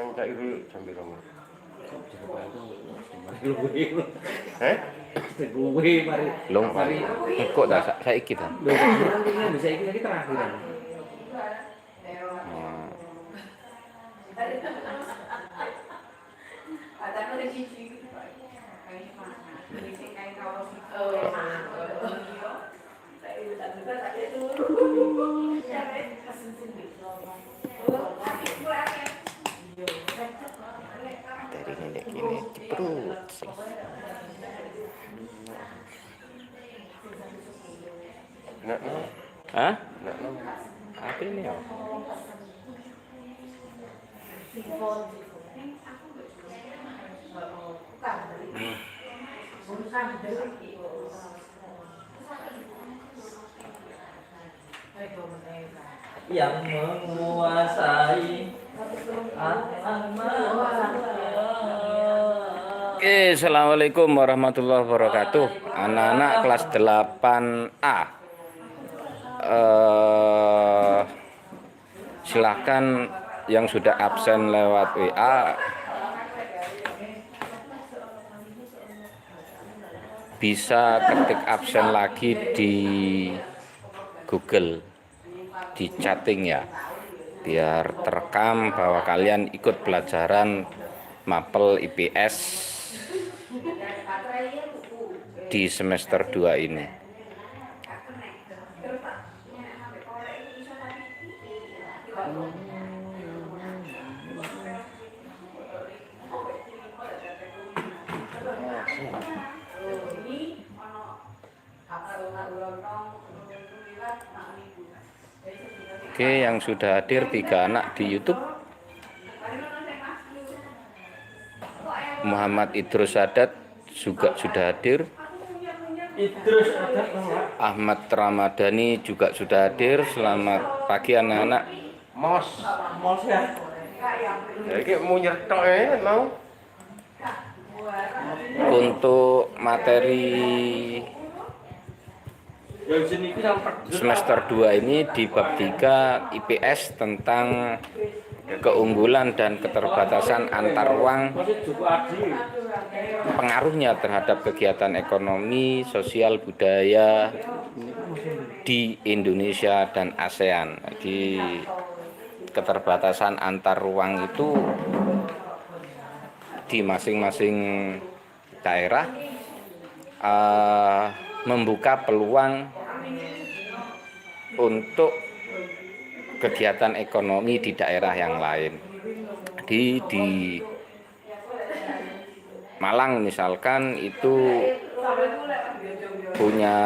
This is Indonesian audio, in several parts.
Nang cak iku jam piro? Eh? Luwe mari. Mari Engko dah saiki ta. lho kan bisa iki lagi terakhiran. Dari ini kini ceprut. Nak no. Hah? Nak no. Apa ini ya? Yang menguasai Oke, assalamualaikum warahmatullahi wabarakatuh. Anak-anak kelas 8A, silakan yang sudah absen lewat WA bisa ketik absen lagi di Google, di chatting ya, biar terekam bahwa kalian ikut pelajaran mapel IPS di semester 2 ini. Oke, yang sudah hadir 3 anak di YouTube. Muhammad Idrus Sadat juga sudah hadir. Ahmad Ramadhani juga sudah hadir. Selamat pagi anak-anak. Mos ya. Ya iki mau nyertok mau. Untuk materi semester 2 ini di bab 3 IPS tentang keunggulan dan keterbatasan antar ruang, pengaruhnya terhadap kegiatan ekonomi, sosial, budaya di Indonesia dan ASEAN. Jadi keterbatasan antar ruang itu di masing-masing daerah membuka peluang untuk kegiatan ekonomi di daerah yang lain. Di Malang misalkan itu punya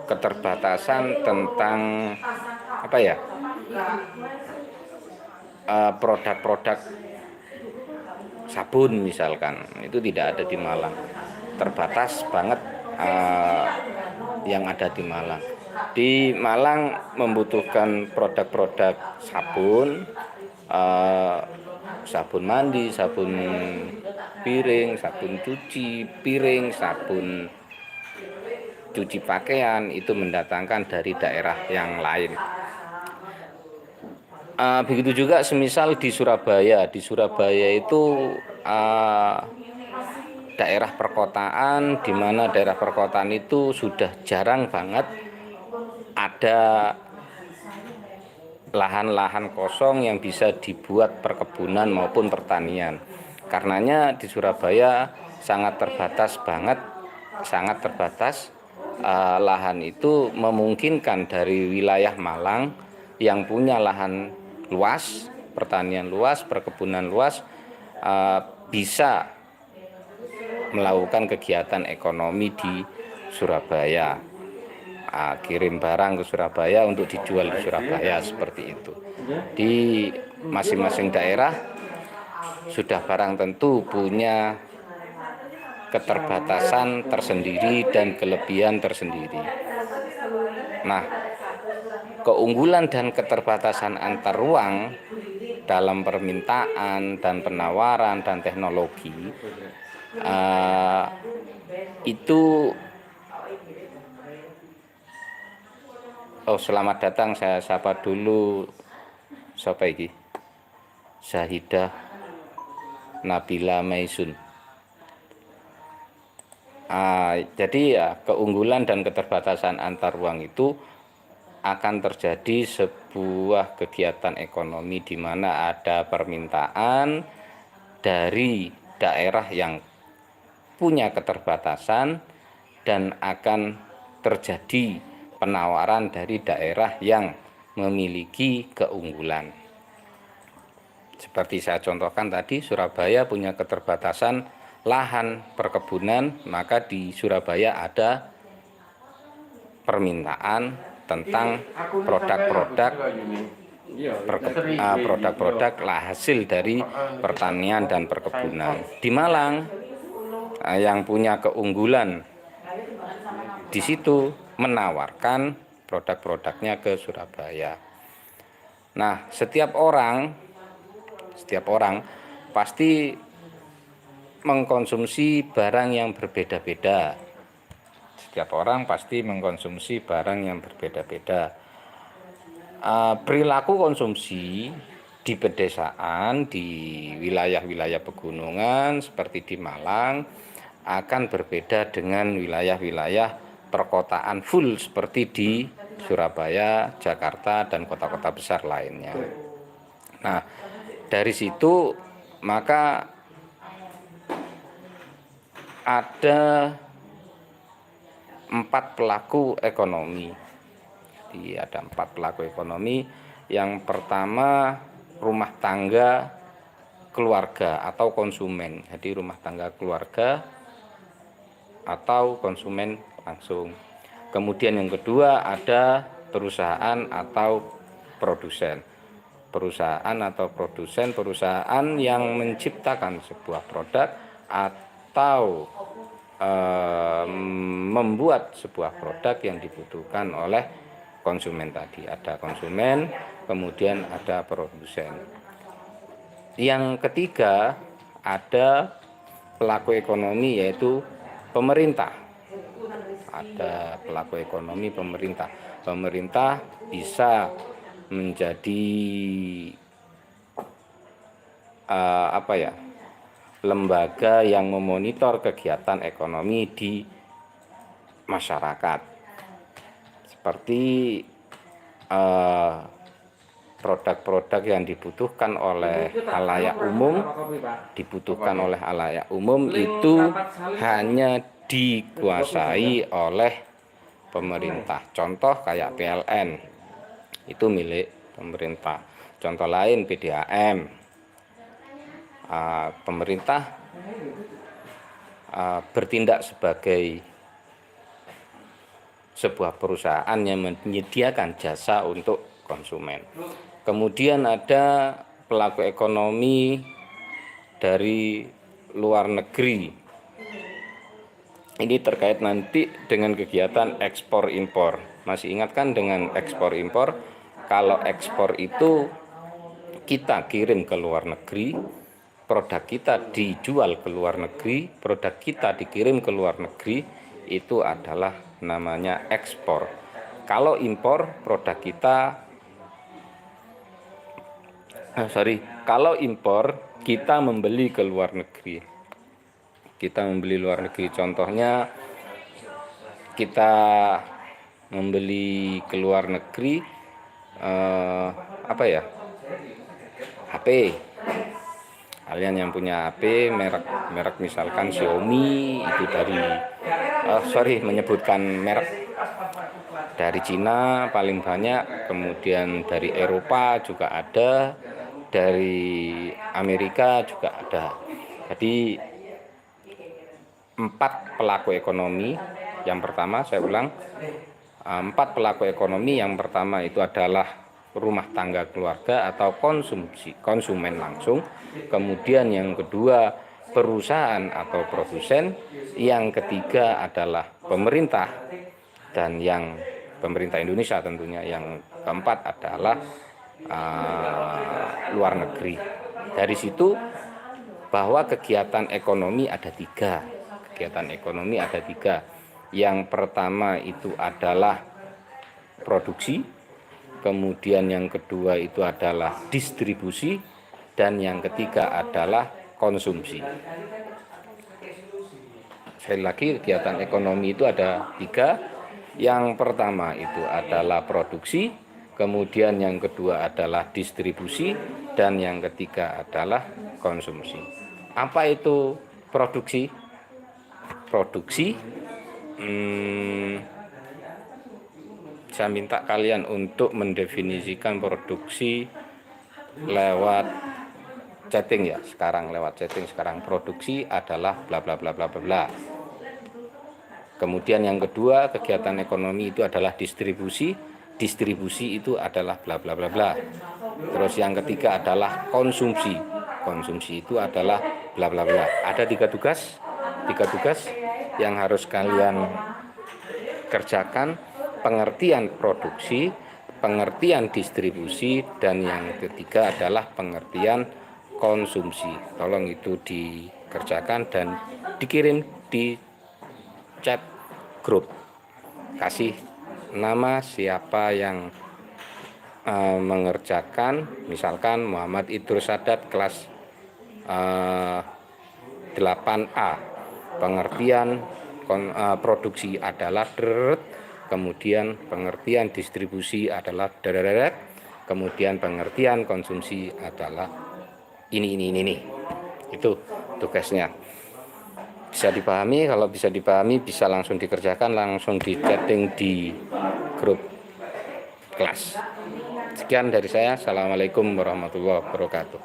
keterbatasan tentang apa ya, produk-produk sabun misalkan, itu tidak ada di Malang, terbatas banget yang ada di Malang. Di Malang membutuhkan produk-produk sabun, sabun mandi, sabun piring, sabun cuci piring, sabun cuci pakaian, itu mendatangkan dari daerah yang lain. Begitu juga semisal di Surabaya. Di Surabaya itu daerah perkotaan, di mana daerah perkotaan itu sudah jarang banget ada lahan-lahan kosong yang bisa dibuat perkebunan maupun pertanian. Karenanya di Surabaya sangat terbatas banget, sangat terbatas lahan itu, memungkinkan dari wilayah Malang yang punya lahan luas, pertanian luas, perkebunan luas, bisa melakukan kegiatan ekonomi di Surabaya, kirim barang ke Surabaya untuk dijual di Surabaya, seperti itu. Di masing-masing daerah sudah barang tentu punya keterbatasan tersendiri dan kelebihan tersendiri. Nah, keunggulan dan keterbatasan antar ruang dalam permintaan dan penawaran dan teknologi itu. Selamat datang, saya sapa dulu. Siapa ini? Zahidah Nabila Maisun. Jadi ya, keunggulan dan keterbatasan antar ruang itu akan terjadi sebuah kegiatan ekonomi di mana ada permintaan dari daerah yang punya keterbatasan dan akan terjadi penawaran dari daerah yang memiliki keunggulan. Seperti saya contohkan tadi, Surabaya punya keterbatasan lahan perkebunan, maka di Surabaya ada permintaan tentang produk-produk hasil dari pertanian dan perkebunan. Di Malang yang punya keunggulan di situ menawarkan produk-produknya ke Surabaya. Nah, setiap orang pasti mengkonsumsi barang yang berbeda-beda. Setiap orang pasti mengkonsumsi barang yang berbeda-beda. Perilaku konsumsi di pedesaan, di wilayah-wilayah pegunungan seperti di Malang akan berbeda dengan wilayah-wilayah perkotaan full seperti di Surabaya, Jakarta, dan kota-kota besar lainnya. Nah, dari situ maka ada 4 pelaku ekonomi. Jadi ada 4 pelaku ekonomi. Yang pertama rumah tangga keluarga atau konsumen. Jadi rumah tangga keluarga atau konsumen langsung. Kemudian yang kedua ada perusahaan atau produsen. Perusahaan yang menciptakan sebuah produk atau membuat sebuah produk yang dibutuhkan oleh konsumen tadi. Ada konsumen, kemudian ada produsen. Yang ketiga ada pelaku ekonomi yaitu pemerintah. Ada pelaku ekonomi pemerintah. Pemerintah bisa menjadi lembaga yang memonitor kegiatan ekonomi di masyarakat, seperti produk-produk yang dibutuhkan oleh khalayak umum itu hanya dikuasai oleh pemerintah. Contoh kayak PLN itu milik pemerintah. Contoh lain PDAM. Pemerintah bertindak sebagai sebuah perusahaan yang menyediakan jasa untuk konsumen. Kemudian ada pelaku ekonomi dari luar negeri. Ini terkait nanti dengan kegiatan ekspor impor. Masih ingat kan dengan ekspor impor? Kalau ekspor itu kita kirim ke luar negeri, produk kita dijual ke luar negeri, produk kita dikirim ke luar negeri, itu adalah namanya ekspor. Kalau impor produk kita kalau impor kita membeli ke luar negeri. Contohnya kita membeli ke luar negeri HP. Kalian yang punya HP merek misalkan Xiaomi itu menyebutkan merek dari Cina paling banyak, kemudian dari Eropa juga ada, dari Amerika juga ada. Jadi 4 pelaku ekonomi. Yang pertama, saya ulang, 4 pelaku ekonomi. Yang pertama itu adalah rumah tangga keluarga atau konsumen langsung. Kemudian yang kedua perusahaan atau produsen. Yang ketiga adalah pemerintah, dan yang pemerintah Indonesia tentunya. Yang keempat adalah luar negeri. Dari situ bahwa kegiatan ekonomi ada tiga. Yang pertama itu adalah produksi. Kemudian yang kedua itu adalah distribusi, dan yang ketiga adalah konsumsi. Sekali lagi, kegiatan ekonomi itu ada 3. Yang pertama itu adalah produksi, kemudian yang kedua adalah distribusi, dan yang ketiga adalah konsumsi. Apa itu produksi? Produksi, saya minta kalian untuk mendefinisikan produksi lewat chatting ya. Sekarang lewat chatting, sekarang produksi adalah bla bla bla bla bla. Kemudian yang kedua, kegiatan ekonomi itu adalah distribusi. Distribusi itu adalah bla bla bla bla. Terus yang ketiga adalah konsumsi. Konsumsi itu adalah bla bla bla. Ada 3 tugas. 3 tugas yang harus kalian kerjakan: pengertian produksi, pengertian distribusi, dan yang ketiga adalah pengertian konsumsi. Tolong itu dikerjakan dan dikirim di chat grup. Kasih nama siapa yang mengerjakan, misalkan Muhammad Idrus Sadat kelas 8A. Pengertian produksi adalah kemudian pengertian distribusi adalah kemudian pengertian konsumsi adalah ini. Itu tugasnya. Bisa dipahami? Kalau bisa dipahami, bisa langsung dikerjakan, langsung di chatting di grup kelas. Sekian dari saya. Assalamualaikum warahmatullahi wabarakatuh.